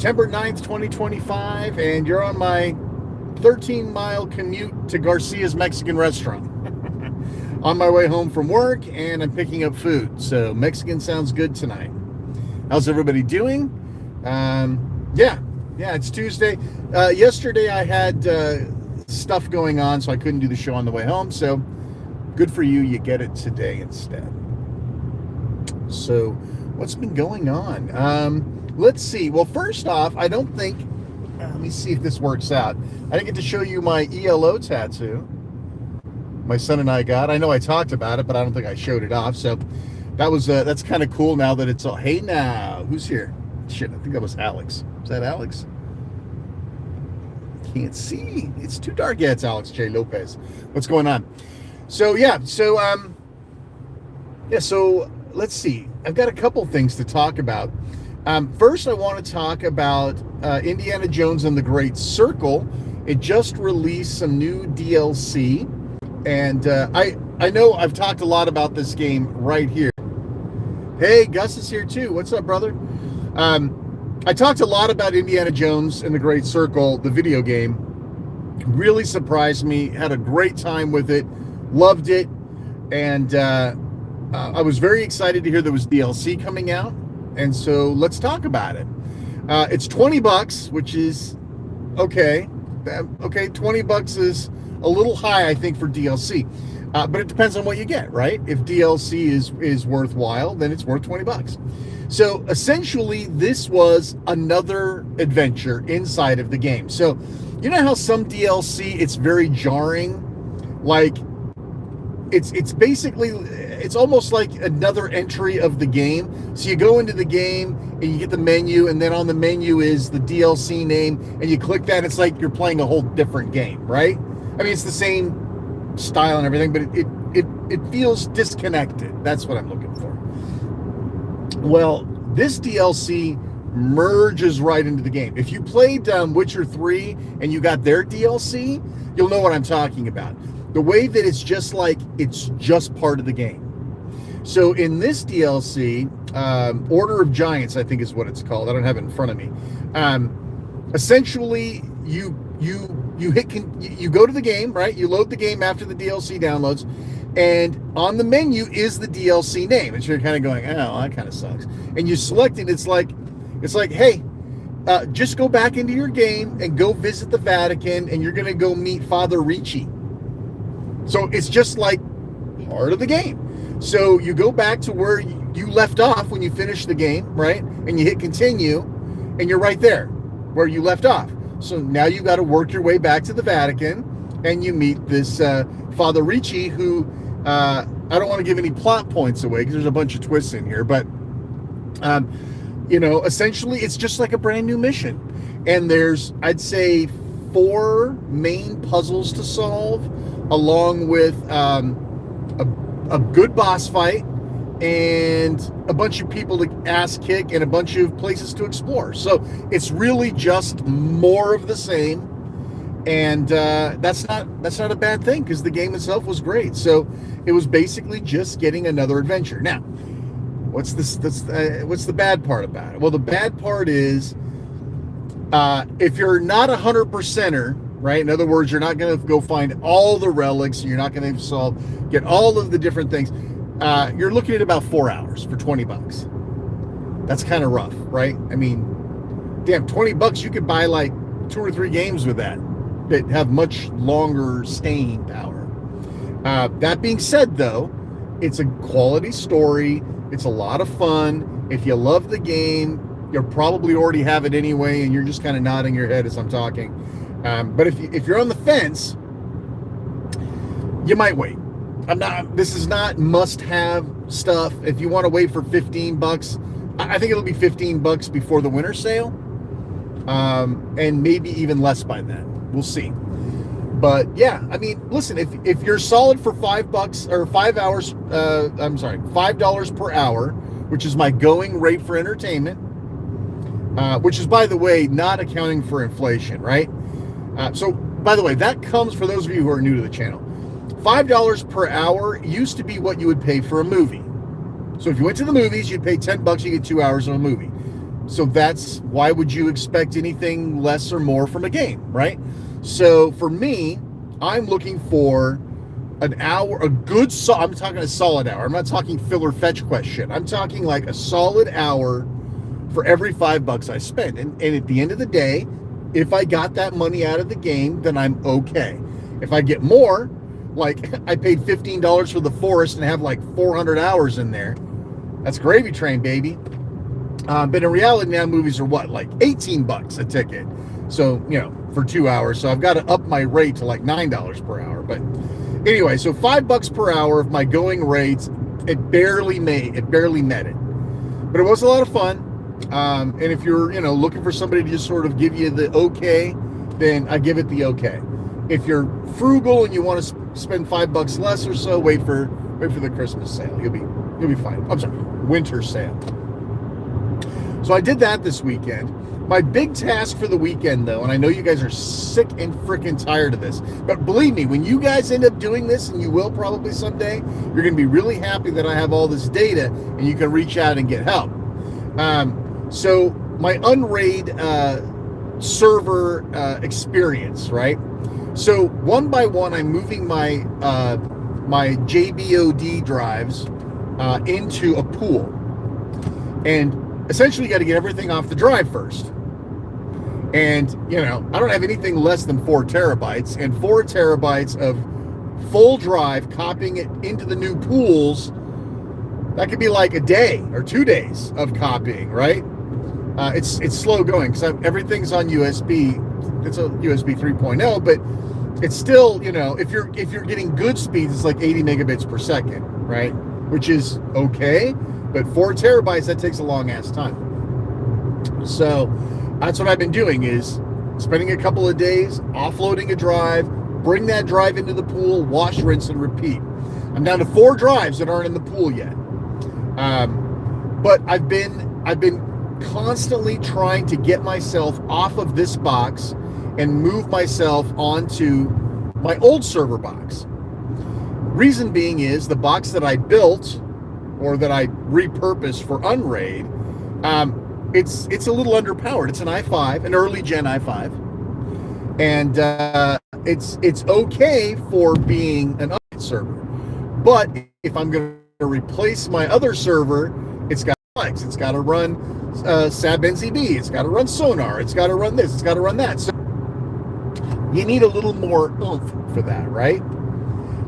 September 9th, 2025, and you're on my 13-mile commute to Garcia's Mexican restaurant. On my way home from work, and I'm picking up food. So Mexican sounds good tonight. How's everybody doing? Yeah, it's Tuesday. Yesterday I had stuff going on, so I couldn't do the show on the way home. So good for you. You get it today instead. So what's been going on? Let's see. Well, first off, I don't think, let me see if this works out. I didn't get to show you my ELO tattoo my son and I got. I know I talked about it, but I don't think I showed it off. So that's kind of cool now that it's all, hey now, who's here? Shit, I think that was Alex. Is that Alex? Can't see. It's too dark. Yeah, it's Alex J. Lopez. What's going on? So let's see. I've got a couple things to talk about. First, I want to talk about Indiana Jones and the Great Circle. It just released some new DLC, and I know I've talked a lot about this game right here. Hey, Gus is here too. What's up, brother? I talked a lot about Indiana Jones and the Great Circle, the video game. Really surprised me. Had a great time with it. Loved it, and I was very excited to hear there was DLC coming out. And so let's talk about it. It's $20, which is okay. Okay, $20 is a little high, I think, for DLC. But it depends on what you get, right? If DLC is worthwhile, then it's worth $20. So essentially, this was another adventure inside of the game. So you know how some DLC, it's very jarring? Like, it's basically, it's almost like another entry of the game. So you go into the game and you get the menu, and then on the menu is the DLC name, and you click that, it's like you're playing a whole different game, right? I mean, it's the same style and everything, but it feels disconnected. That's what I'm looking for. Well, this DLC merges right into the game. If you played Witcher 3 and you got their DLC, you'll know what I'm talking about. The way that it's just like, it's just part of the game. So in this DLC, Order of Giants, I think is what it's called. I don't have it in front of me. Essentially, you go to the game, right? You load the game after the DLC downloads, and on the menu is the DLC name. And so you're kind of going, oh, that kind of sucks. And you select it. It's like, hey, just go back into your game and go visit the Vatican, and you're going to go meet Father Ricci. So it's just like part of the game. So you go back to where you left off when you finish the game, right? And you hit continue, and you're right there where you left off. So now you got to work your way back to the Vatican, and you meet this Father Ricci, who I don't want to give any plot points away because there's a bunch of twists in here, but essentially it's just like a brand new mission. And there's, I'd say, 4 main puzzles to solve, along with a good boss fight and a bunch of people to ass kick and a bunch of places to explore. So it's really just more of the same, and that's not a bad thing, because the game itself was great. So it was basically just getting another adventure. Now, what's the bad part about it? Well, the bad part is if you're not 100%er, right? In other words, you're not going to go find all the relics, and you're not going to get all of the different things. You're looking at about 4 hours for $20. That's kind of rough, right? I mean, damn, $20, you could buy like 2 or 3 games with that have much longer staying power. That being said, though, it's a quality story. It's a lot of fun. If you love the game, you'll probably already have it anyway, and you're just kind of nodding your head as I'm talking. But if you're on the fence, you might wait. This is not must-have stuff. If you want to wait for $15, I think it'll be $15 before the winter sale, and maybe even less by then. We'll see. But yeah, I mean, listen, if you're solid for $5 or 5 hours, $5 per hour, which is my going rate for entertainment, which is, by the way, not accounting for inflation, right? So, by the way, that comes, for those of you who are new to the channel, $5 per hour used to be what you would pay for a movie. So if you went to the movies, you'd pay $10, you get 2 hours of a movie. So that's why would you expect anything less or more from a game, right? So for me, I'm looking for an hour, a good, I'm talking a solid hour. I'm not talking filler fetch quest shit. I'm talking like a solid hour for every $5 I spend. And at the end of the day, if I got that money out of the game, then I'm okay. If I get more, like I paid $15 for the forest and have like 400 hours in there, that's gravy train, baby. But in reality now, movies are what, like $18 a ticket. So, for 2 hours. So I've got to up my rate to like $9 per hour. But anyway, so $5 per hour of my going rates, it barely met it. But it was a lot of fun. And if you're, looking for somebody to just sort of give you the okay, then I give it the okay. If you're frugal and you want to spend $5 less or so, wait for the Christmas sale. You'll be fine. I'm sorry, winter sale. So I did that this weekend. My big task for the weekend, though, and I know you guys are sick and freaking tired of this, but believe me, when you guys end up doing this, and you will probably someday, you're going to be really happy that I have all this data and you can reach out and get help. So my Unraid server experience, right? So one by one, I'm moving my my JBOD drives into a pool, and essentially you got to get everything off the drive first. And I don't have anything less than 4 terabytes, and 4 terabytes of full drive, copying it into the new pools. That could be like a day or 2 days of copying, right? It's slow going because everything's on USB. It's a USB 3.0, but it's still, if you're getting good speeds, it's like 80 megabits per second, right? Which is okay, but 4 terabytes, that takes a long ass time. So that's what I've been doing, is spending a couple of days offloading a drive, bring that drive into the pool, wash, rinse, and repeat. I'm down to 4 drives that aren't in the pool yet. But I've been constantly trying to get myself off of this box and move myself onto my old server box. Reason being is the box that I built, or that I repurposed for Unraid, it's a little underpowered. It's an i5, an early gen i5, and it's okay for being an Unraid server. But if I'm going to replace my other server, it's got flex. It's got to run SAB-NZB. It's got to run Sonar. It's got to run this. It's got to run that. So you need a little more oomph for that, right?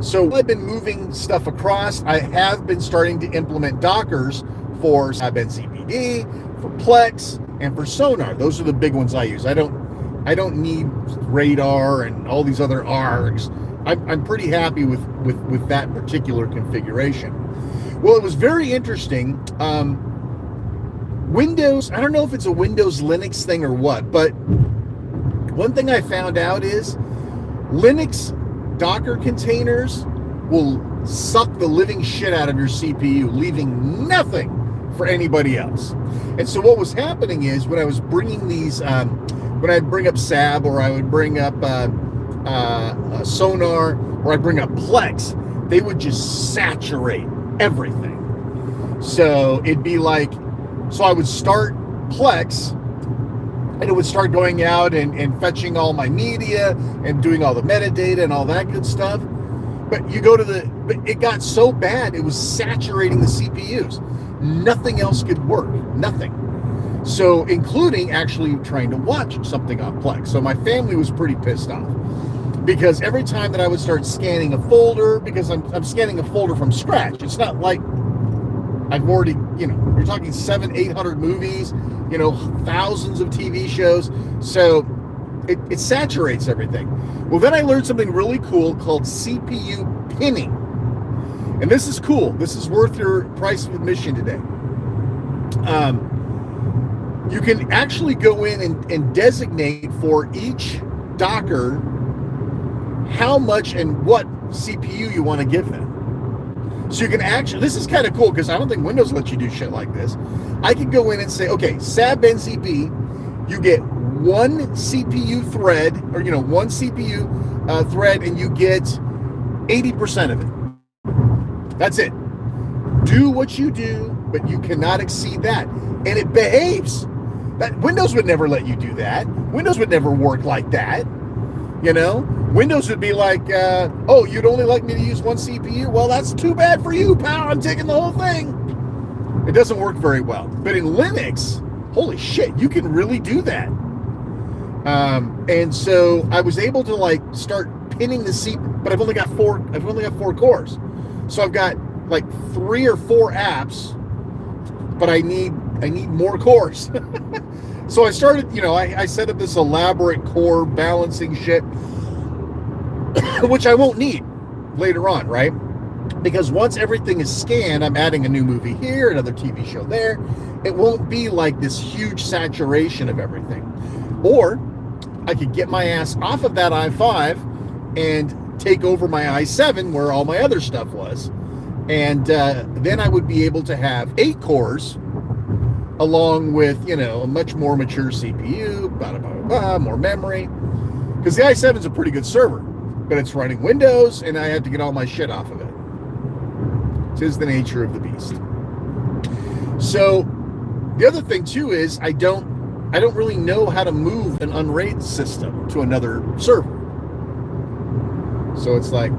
So I've been moving stuff across. I have been starting to implement Dockers for SAB-NZBD, for Plex, and for Sonar. Those are the big ones I use. I don't need Radar and all these other ARGs. I'm pretty happy with that particular configuration. Well, it was very interesting. Windows, I don't know if it's a Windows Linux thing or what, but one thing I found out is Linux Docker containers will suck the living shit out of your CPU, leaving nothing for anybody else. And so what was happening is, when I was bringing these, when I'd bring up SAB, or I would bring up Sonar, or I'd bring up Plex, they would just saturate everything. So it'd be like, so I would start Plex, and it would start going out and fetching all my media and doing all the metadata and all that good stuff. But but it got so bad, it was saturating the CPUs. Nothing else could work, nothing. So including actually trying to watch something on Plex. So my family was pretty pissed off, because every time that I would start scanning a folder, because I'm scanning a folder from scratch. It's not like I've already, you're talking 700-800 movies, thousands of TV shows. So it saturates everything. Well, then I learned something really cool called CPU pinning. And this is cool. This is worth your price of admission today. You can actually go in and designate for each Docker how much and what CPU you want to give them. So you can actually, this is kind of cool, because I don't think Windows lets you do shit like this. I can go in and say, okay, SAB-NZB, you get one CPU thread, or one CPU thread, and you get 80% of it. That's it. Do what you do, but you cannot exceed that. And it behaves. Windows would never let you do that. Windows would never work like that. You know, Windows would be like, oh, you'd only like me to use one CPU? Well, that's too bad for you, pal. I'm taking the whole thing. It doesn't work very well. But in Linux, holy shit, you can really do that. And so I was able to like start pinning the CPU, but I've only got four cores. So I've got like 3 or 4 apps, but I need more cores. So I started, I set up this elaborate core balancing shit, which I won't need later on, right? Because once everything is scanned, I'm adding a new movie here, another TV show there. It won't be like this huge saturation of everything. Or I could get my ass off of that i5 and take over my i7 where all my other stuff was. And then I would be able to have 8 cores along with, a much more mature CPU, blah, blah, blah, blah, more memory. Because the i7 is a pretty good server, but it's running Windows and I have to get all my shit off of it. 'Tis the nature of the beast. So the other thing too is I don't really know how to move an Unraid system to another server. So it's like,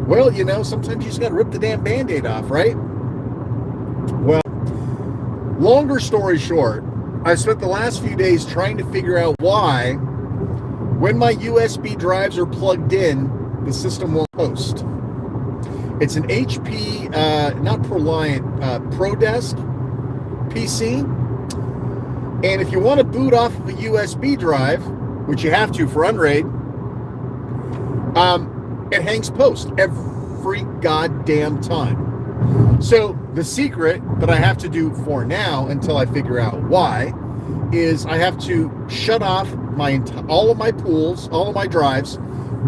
well, sometimes you just got to rip the damn Band-Aid off, right? Well, longer story short, I spent the last few days trying to figure out why, when my USB drives are plugged in, the system won't host. It's an HP, not ProLiant, ProDesk PC. And if you want to boot off of a USB drive, which you have to for Unraid, it hangs post every goddamn time. So the secret that I have to do for now, until I figure out why, is I have to shut off all of my pools, all of my drives,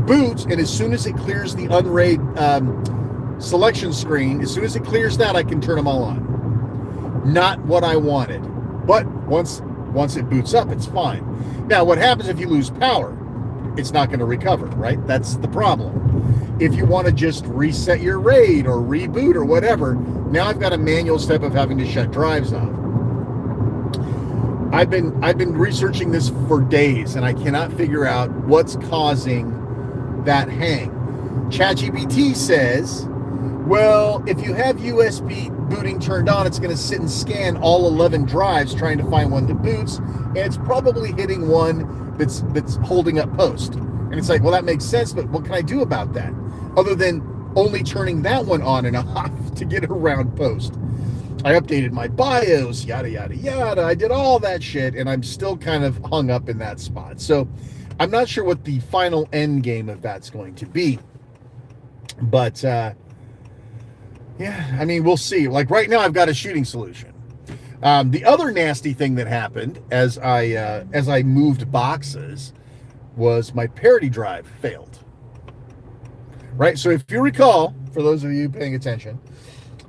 boot, and as soon as it clears the Unraid selection screen, as soon as it clears that, I can turn them all on. Not what I wanted. But once it boots up, it's fine. Now, what happens if you lose power? It's not going to recover, right? That's the problem. If you want to just reset your RAID or reboot or whatever, now I've got a manual step of having to shut drives off. I've been researching this for days, and I cannot figure out what's causing that hang. ChatGPT says, well, if you have USB booting turned on, it's going to sit and scan all 11 drives trying to find one that boots, and it's probably hitting one that's holding up post. And it's like, well, that makes sense, but what can I do about that? Other than only turning that one on and off to get around post. I updated my BIOS, yada, yada, yada. I did all that shit, and I'm still kind of hung up in that spot. So I'm not sure what the final end game of that's going to be. But, yeah, I mean, we'll see. Like right now, I've got a shooting solution. The other nasty thing that happened as I moved boxes was my parity drive failed. Right? So if you recall, for those of you paying attention,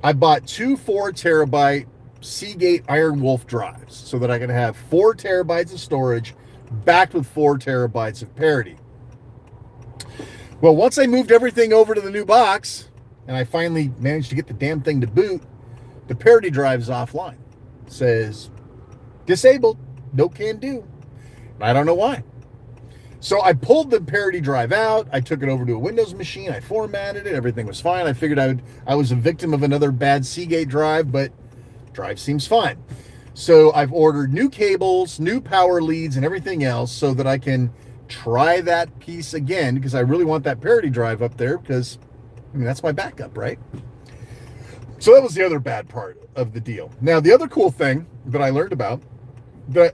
I bought 2 4-terabyte Seagate Iron Wolf drives so that I could have 4 terabytes of storage backed with 4 terabytes of parity. Well, once I moved everything over to the new box and I finally managed to get the damn thing to boot, the parity drive is offline. It says disabled, no can do. I don't know why. So I pulled the parity drive out. I took it over to a Windows machine. I formatted it. Everything was fine. I figured I was a victim of another bad Seagate drive, but drive seems fine. So I've ordered new cables, new power leads, and everything else so that I can try that piece again, because I really want that parity drive up there because, I mean, that's my backup, right? So that was the other bad part of the deal. Now, the other cool thing that I learned about,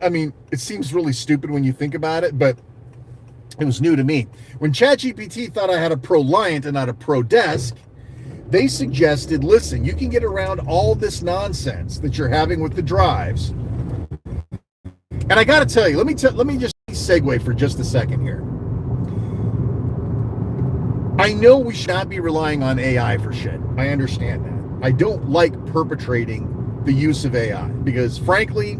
I mean, it seems really stupid when you think about it, but it was new to me. When ChatGPT thought I had a ProLiant and not a ProDesk, they suggested, listen, you can get around all this nonsense that you're having with the drives. And I got to tell you, let me just segue for just a second here. I know we should not be relying on AI for shit. I understand that. I don't like perpetrating the use of AI because, frankly,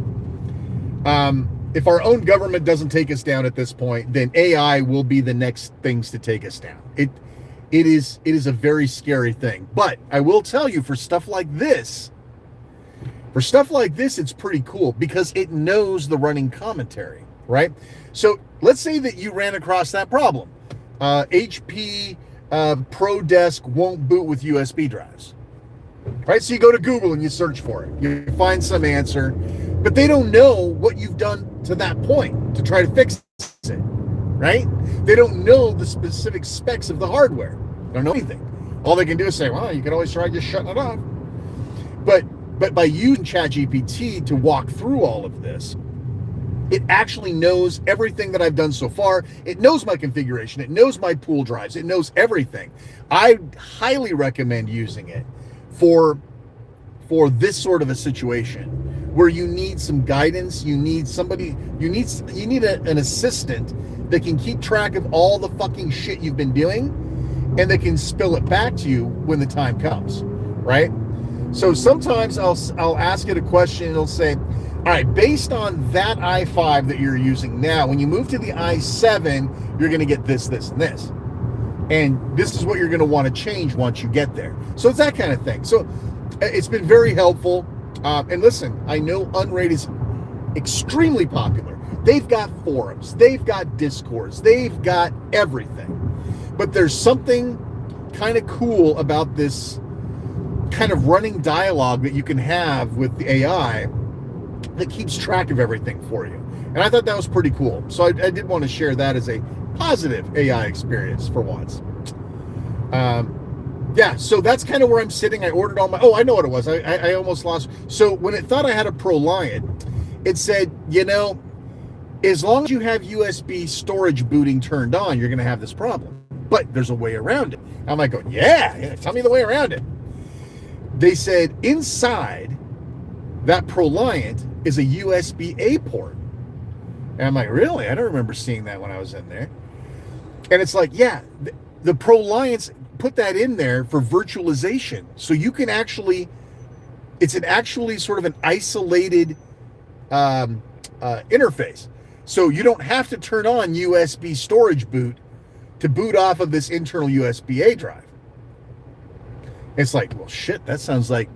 if our own government doesn't take us down at this point, then AI will be the next things to take us down. It is a very scary thing. But I will tell you, for stuff like this, For stuff like this, it's pretty cool because it knows the running commentary, right? So let's say that you ran across that problem. HP Pro Desk won't boot with USB drives, right? So you go to Google and you search for it. You find some answer, but they don't know what you've done to that point to try to fix it, right? They don't know the specific specs of the hardware. They don't know anything. All they can do is say, well, you can always try just shutting it off. But by using ChatGPT to walk through all of this, it actually knows everything that I've done so far. It knows my configuration. It knows my pool drives. It knows everything. I highly recommend using it for this sort of a situation where you need some guidance. You need somebody. You need an assistant that can keep track of all the fucking shit you've been doing, and they can spill it back to you when the time comes, right? So sometimes I'll ask it a question and it'll say, all right, based on that i5 that you're using now, when you move to the i7, you're going to get this, this, and this. And this is what you're going to want to change once you get there. So it's that kind of thing. So it's been very helpful. And listen, I know Unraid is extremely popular. They've got forums. They've got Discords. They've got everything. But there's something kind of cool about this kind of running dialogue that you can have with the AI that keeps track of everything for you. And I thought that was pretty cool. So I did want to share that as a positive AI experience for once. Yeah, so that's kind of where I'm sitting. I ordered all my, I know what it was. I almost lost. So when it thought I had a ProLiant, it said, as long as you have USB storage booting turned on, you're going to have this problem. But there's a way around it. I'm like, yeah, tell me the way around it. They said inside that ProLiant is a USB-A port. And I'm like, really? I don't remember seeing that when I was in there. And it's like, yeah, the ProLiants put that in there for virtualization. So you can actually, it's actually sort of an isolated interface. So you don't have to turn on USB storage boot to boot off of this internal USB-A drive. It's like, well, shit, that sounds like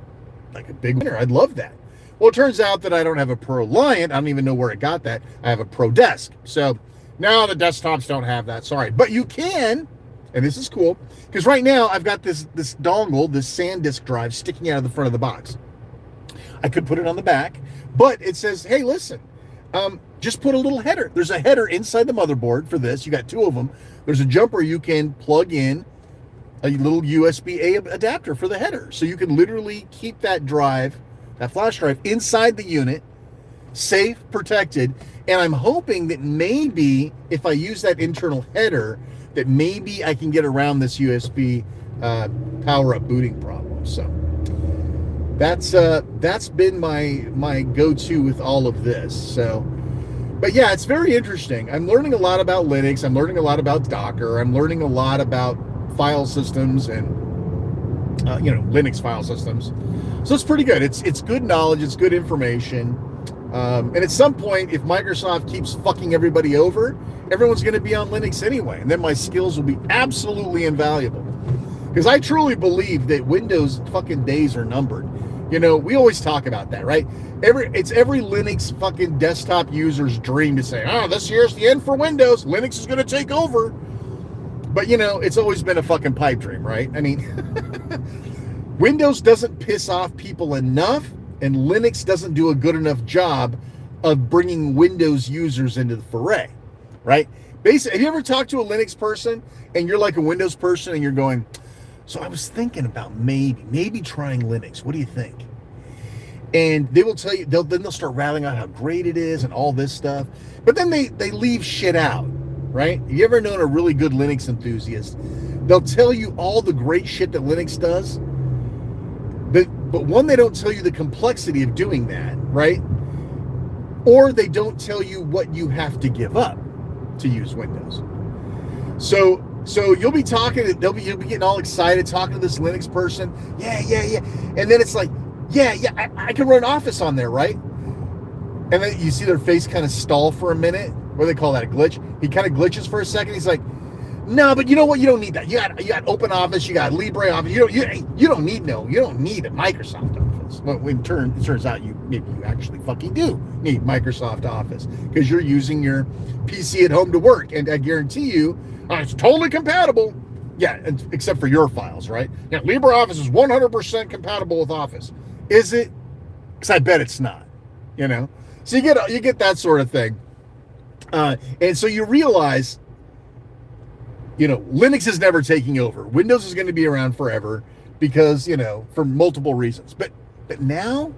a big winner. I'd love that. Well, it turns out that I don't have a ProLiant. I don't even know where I got that. I have a Pro Desk. So now the desktops don't have that. Sorry. But you can, and this is cool, because right now I've got this dongle, this SanDisk drive sticking out of the front of the box. I could put it on the back, but it says, hey, listen, just put a little header. There's a header inside the motherboard for this. You got two of them. There's a jumper you can plug in, a little USB-A adapter for the header. So you can literally keep that drive, that flash drive, inside the unit, safe, protected. And I'm hoping that maybe if I use that internal header, that maybe I can get around this USB power-up booting problem. So that's been my go-to with all of this. So, but yeah, it's very interesting. I'm learning a lot about Linux. I'm learning a lot about Docker. I'm learning a lot about file systems and Linux file systems. So it's pretty good. It's good knowledge. It's good information. And at some point, if Microsoft keeps fucking everybody over, everyone's going to be on Linux anyway, and then my skills will be absolutely invaluable. Because I truly believe that Windows fucking days are numbered. We always talk about that, right? It's every Linux fucking desktop user's dream to say, this year's the end for Windows. Linux is going to take over. But, it's always been a fucking pipe dream, right? I mean, Windows doesn't piss off people enough, and Linux doesn't do a good enough job of bringing Windows users into the foray, right? Basically, have you ever talked to a Linux person, and you're like a Windows person, and you're going, so I was thinking about maybe trying Linux. What do you think? And they will tell you, they'll start rattling out how great it is and all this stuff. But then they leave shit out. Right? Have you ever known a really good Linux enthusiast? They'll tell you all the great shit that Linux does, but one, they don't tell you the complexity of doing that, right? Or they don't tell you what you have to give up to use Windows. So you'll be talking, you'll be getting all excited talking to this Linux person. Yeah. And then it's like, yeah, I can run Office on there, right? And then you see their face kind of stall for a minute. What do they call that, a glitch? He kind of glitches for a second. He's like, no, but you know what? You don't need that. You got Open Office. You got LibreOffice. You don't need a Microsoft Office. Office. Well, it turns out maybe you actually fucking do need Microsoft Office because you're using your PC at home to work, and I guarantee you, it's totally compatible. Yeah, except for your files, right? Yeah, LibreOffice is 100% compatible with Office. Is it? Because I bet it's not. So you get that sort of thing, and so you realize, Linux is never taking over. Windows is going to be around forever because for multiple reasons. But now,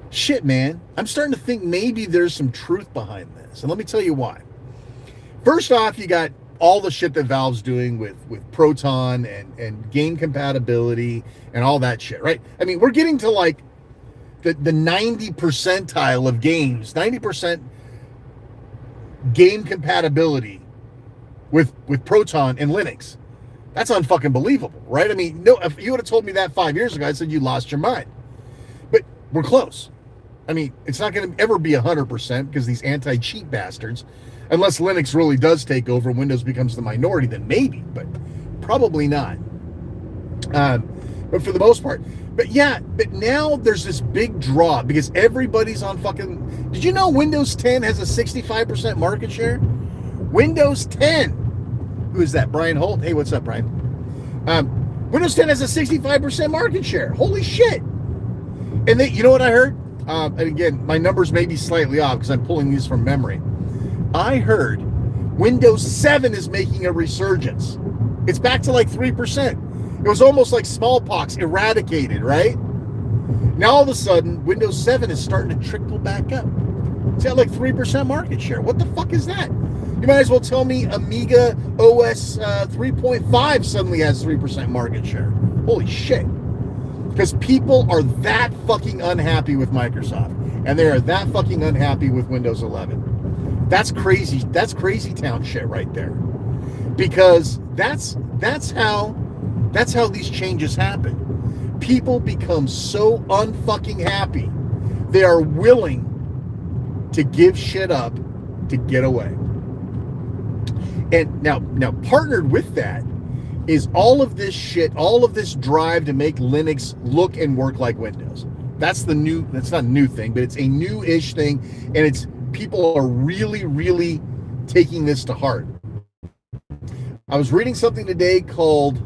shit, man, I'm starting to think maybe there's some truth behind this, and let me tell you why. First off, you got all the shit that Valve's doing with Proton and game compatibility and all that shit, right? I mean, we're getting to like the 90 percentile of games, 90% game compatibility with Proton and Linux. That's unfucking believable, right? I mean, no, if you would have told me that 5 years ago, I said you lost your mind. But we're close. I mean, it's not going to ever be 100% because these anti-cheat bastards, unless Linux really does take over and Windows becomes the minority, then maybe, but probably not. But for the most part. But now there's this big draw because everybody's on fucking... Did you know Windows 10 has a 65% market share? Windows 10. Who is that? Brian Holt? Hey, what's up, Brian? Windows 10 has a 65% market share. Holy shit. And you know what I heard? And again, my numbers may be slightly off because I'm pulling these from memory. I heard Windows 7 is making a resurgence. It's back to like 3%. It was almost like smallpox eradicated, right? Now all of a sudden, Windows 7 is starting to trickle back up. It's got like 3% market share. What the fuck is that? You might as well tell me Amiga OS 3.5 suddenly has 3% market share. Holy shit. Because people are that fucking unhappy with Microsoft. And they are that fucking unhappy with Windows 11. That's crazy. That's crazy town shit right there. Because that's how these changes happen. People become so unfucking happy. They are willing to give shit up to get away. And now partnered with that is all of this shit, all of this drive to make Linux look and work like Windows. That's not a new thing, but it's a new-ish thing, and people are really, really taking this to heart. I was reading something today called,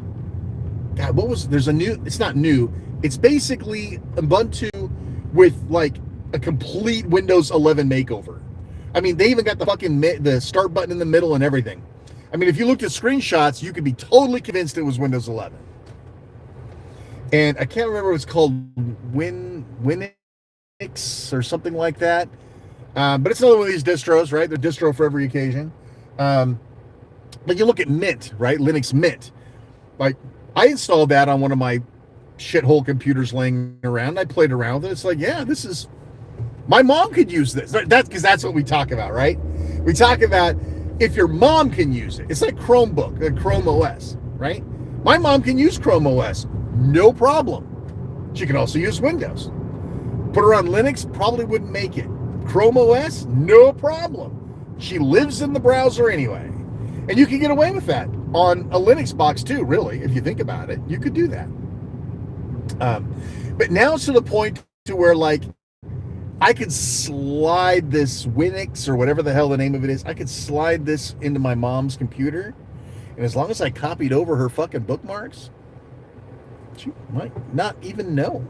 it's not new, it's basically Ubuntu with like a complete Windows 11 makeover. I mean, they even got the start button in the middle and everything. I mean, if you looked at screenshots, you could be totally convinced it was Windows 11. And I can't remember what it's called, Winix or something like that. But it's another one of these distros, right? They're distro for every occasion. But you look at Mint, right? Linux Mint. Like, I installed that on one of my shithole computers laying around. I played around with it. It's like, yeah, my mom could use this. That's because that's what we talk about, right? We talk about if your mom can use it. It's like Chromebook, Chrome OS, right? My mom can use Chrome OS, no problem. She can also use Windows. Put her on Linux, probably wouldn't make it. Chrome OS, no problem. She lives in the browser anyway. And you can get away with that on a Linux box too, really, if you think about it. You could do that. But now it's to the point to where, like, I could slide this Winix or whatever the hell the name of it is, I could slide this into my mom's computer, and as long as I copied over her fucking bookmarks, she might not even know.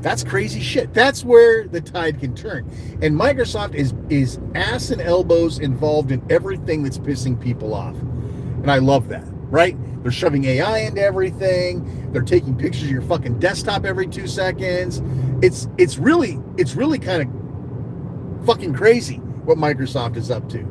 That's crazy shit. That's where the tide can turn. And Microsoft is ass and elbows involved in everything that's pissing people off. And I love that, right? They're shoving AI into everything. They're taking pictures of your fucking desktop every 2 seconds. It's really kind of fucking crazy what Microsoft is up to.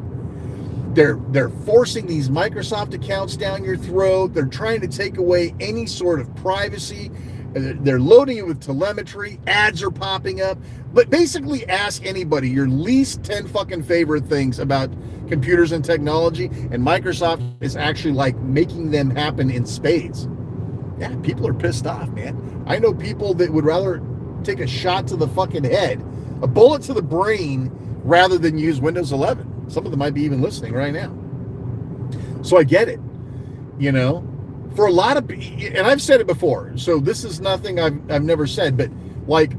They're forcing these Microsoft accounts down your throat. They're trying to take away any sort of privacy. They're loading it with telemetry. Ads are popping up. But basically, ask anybody your least 10 fucking favorite things about computers and technology, and Microsoft is actually like making them happen in spades. Yeah, people are pissed off, man. I know people that would rather take a shot to the fucking head, a bullet to the brain, rather than use Windows 11. Some of them might be even listening right now. So I get it, for a lot of, and I've said it before, so this is nothing I've never said, but like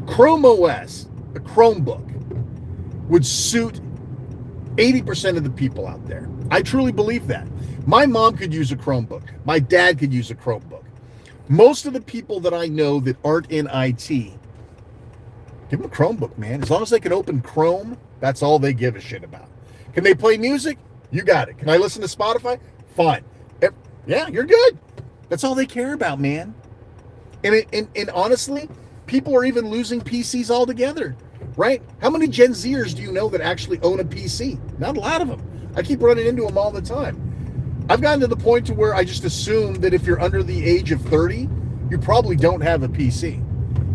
Chrome OS, a Chromebook, would suit 80% of the people out there. I truly believe that. My mom could use a Chromebook. My dad could use a Chromebook. Most of the people that I know that aren't in IT, give them a Chromebook, man. As long as they can open Chrome, that's all they give a shit about. Can they play music? You got it. Can I listen to Spotify? Fine. Yeah, you're good. That's all they care about, man. And honestly, people are even losing PCs altogether, right? How many Gen Zers do you know that actually own a PC? Not a lot of them. I keep running into them all the time. I've gotten to the point to where I just assume that if you're under the age of 30, you probably don't have a PC.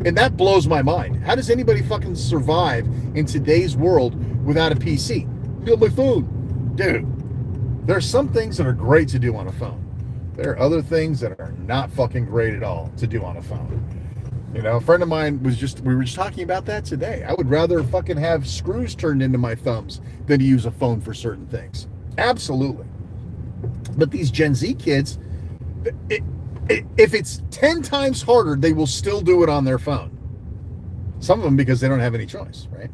And that blows my mind. How does anybody fucking survive in today's world without a PC? Be on my phone. Dude, there are some things that are great to do on a phone. There are other things that are not fucking great at all to do on a phone. You know, a friend of mine we were just talking about that today. I would rather fucking have screws turned into my thumbs than to use a phone for certain things. Absolutely. But these Gen Z kids, if it's 10 times harder, they will still do it on their phone. Some of them because they don't have any choice, right?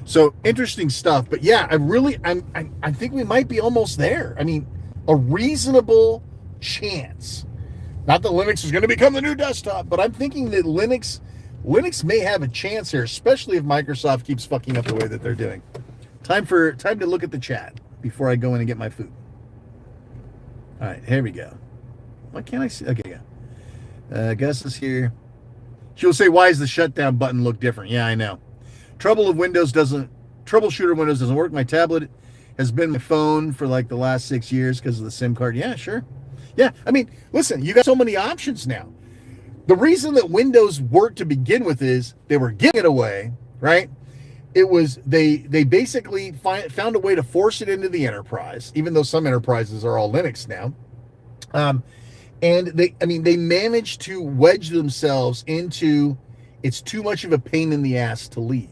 So interesting stuff. But yeah, I think we might be almost there. I mean, a reasonable chance. Not that Linux is going to become the new desktop, but I'm thinking that Linux may have a chance here, especially if Microsoft keeps fucking up the way that they're doing. Time to look at the chat before I go in and get my food. All right, here we go. Why can't I see? Okay, yeah. Gus is here. She'll say, why does the shutdown button look different? Yeah, I know. Troubleshooter Windows doesn't work. My tablet has been my phone for like the last 6 years because of the SIM card. Yeah, sure. Yeah, I mean, listen, you got so many options now. The reason that Windows worked to begin with is they were giving it away, right? It was they basically found a way to force it into the enterprise, even though some enterprises are all Linux now. And they managed to wedge themselves into it's too much of a pain in the ass to leave.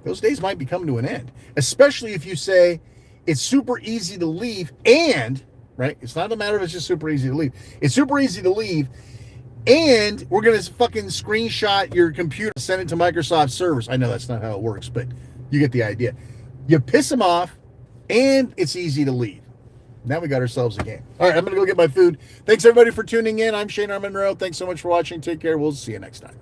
Those days might be coming to an end, especially if you say it's super easy to leave and, right? It's not a matter of it's just super easy to leave. It's super easy to leave and we're going to fucking screenshot your computer, send it to Microsoft servers. I know that's not how it works, but you get the idea. You piss them off and it's easy to leave. Now we got ourselves a game. All right, I'm going to go get my food. Thanks everybody for tuning in. I'm Shane R. Monroe. Thanks so much for watching. Take care. We'll see you next time.